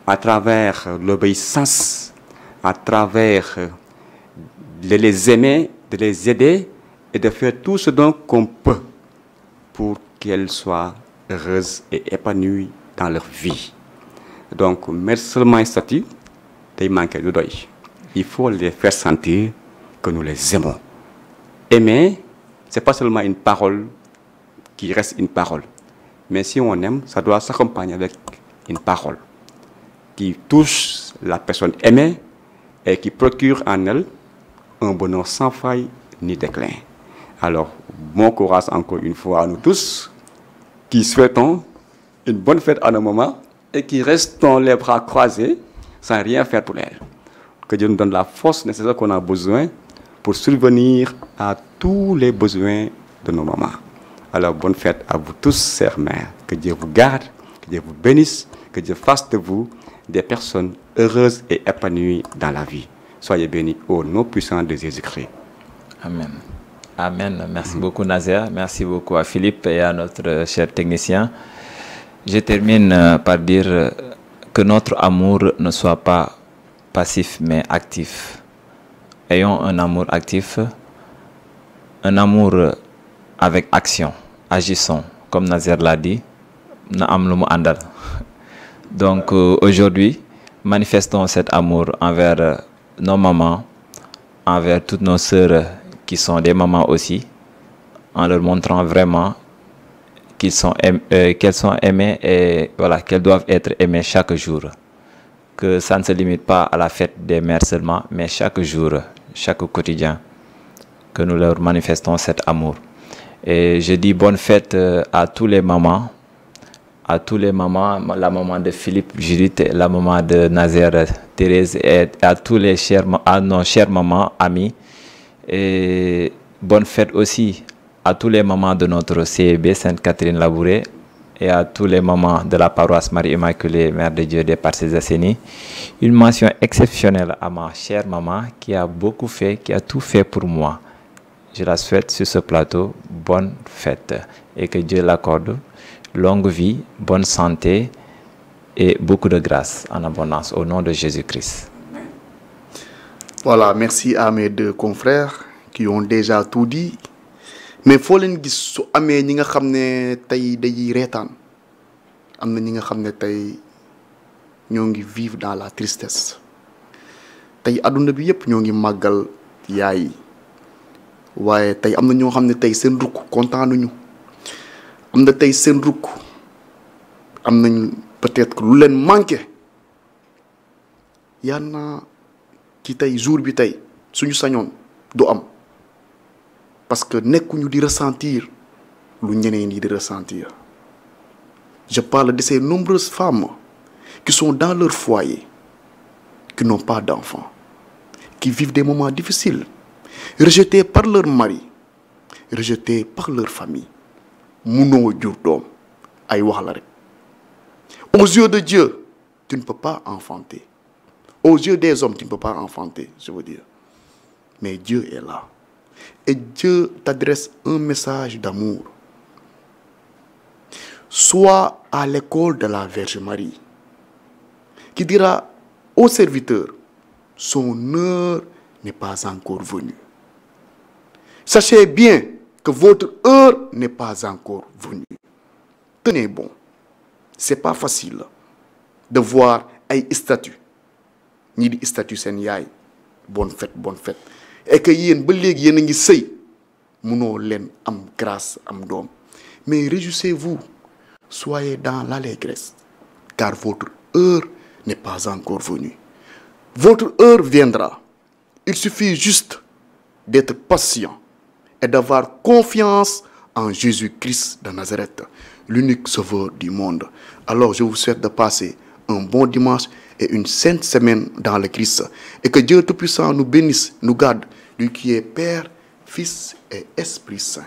Speaker 2: à travers l'obéissance, à travers de les aimer, de les aider et de faire tout ce qu'on peut pour qu'elles soient heureuses et épanouies dans leur vie. Donc, mettre seulement un statut, il manque de doy. Il faut les faire sentir que nous les aimons. Aimer, ce n'est pas seulement une parole qui reste une parole. Mais si on aime, ça doit s'accompagner avec une parole qui touche la personne aimée et qui procure en elle un bonheur sans faille ni déclin. Alors, bon courage encore une fois à nous tous qui souhaitons une bonne fête à nos moments et qui restons les bras croisés sans rien faire pour elle. Que Dieu nous donne la force nécessaire qu'on a besoin pour survenir à tous les besoins de nos mamans. Alors, bonne fête à vous tous, chères mères. Que Dieu vous garde, que Dieu vous bénisse, que Dieu fasse de vous des personnes heureuses et épanouies dans la vie. Soyez bénis au nom puissant de Jésus-Christ.
Speaker 3: Amen. Amen. Merci beaucoup, Nazer. Merci beaucoup à Philippe et à notre cher technicien. Je termine par dire que notre amour ne soit pas passif mais actif. Ayons un amour actif, un amour avec action. Agissons, comme Nazer l'a dit, donc aujourd'hui, manifestons cet amour envers nos mamans, envers toutes nos sœurs qui sont des mamans aussi, en leur montrant vraiment qu'elles sont aimées et voilà, qu'elles doivent être aimées chaque jour. Que ça ne se limite pas à la fête des mères seulement, mais chaque jour, chaque quotidien, que nous leur manifestons cet amour. Et je dis bonne fête à tous les mamans, la maman de Philippe, Judith, la maman de Nazer, Thérèse, et à nos chères mamans, amis. Et bonne fête aussi à tous les mamans de notre CEB, Sainte-Catherine-Labouré, et à tous les mamans de la paroisse Marie-Immaculée, Mère de Dieu des Parcelles-Assainies. Une mention exceptionnelle à ma chère maman qui a beaucoup fait, qui a tout fait pour moi. Je la souhaite sur ce plateau, bonne fête et que Dieu l'accorde longue vie, bonne santé et beaucoup de grâce en abondance au nom de Jésus-Christ.
Speaker 1: Voilà, merci à mes deux confrères qui ont déjà tout dit. Mais faut leen gis su amee ñi nga xam ne tey dañuy reetaan am na ñi nga xam ne tey ñoo ngi vivre dans la tristesse tey adduna bi yëpp ñoo ngi màggal yaay yi waaye tey am na ñoo xam ne tey seen rukk kontaanuñu am na tey seen rukk am nañ peut-être que lu leen manqué yal na ci tey jour bi tey suñu sañoon du am parce que nekkuñu di ressentir lu ñeneen yi di ressentir. Je parle de ces nombreuses femmes qui sont dans leur foyer, qui n'ont pas d'enfants, qui vivent des moments difficiles, rejetées par leur mari, rejetées par leur famille. Munoo jur doom ay wax la rek. Aux yeux de Dieu, tu ne peux pas enfanter. Aux yeux des hommes, tu ne peux pas enfanter, je veux dire. Mais Dieu est là. Et Dieu t'adresse un message d'amour. Sois à l'école de la Vierge Marie, qui dira au serviteur, son heure n'est pas encore venue. Sachez bien que votre heure n'est pas encore venue. Tenez bon, c'est pas facile de voir ay statut ñi di statut seen yaay bonne fête et que yéen ba léegi yéen a ngi sëy munoo leen am grâce am doom mais réjouissez-vous, soyez dans l'allégresse car votre heure n'est pas encore venue. Votre heure viendra. Il suffit juste d'être patient et d'avoir confiance en Jésus-Christ de Nazareth, l'unique sauveur du monde. Alors je vous souhaite de passer un bon dimanche et une sainte semaine dans le Christ. Et que Dieu Tout-Puissant nous bénisse, nous garde, lui qui est Père, Fils et Esprit Saint.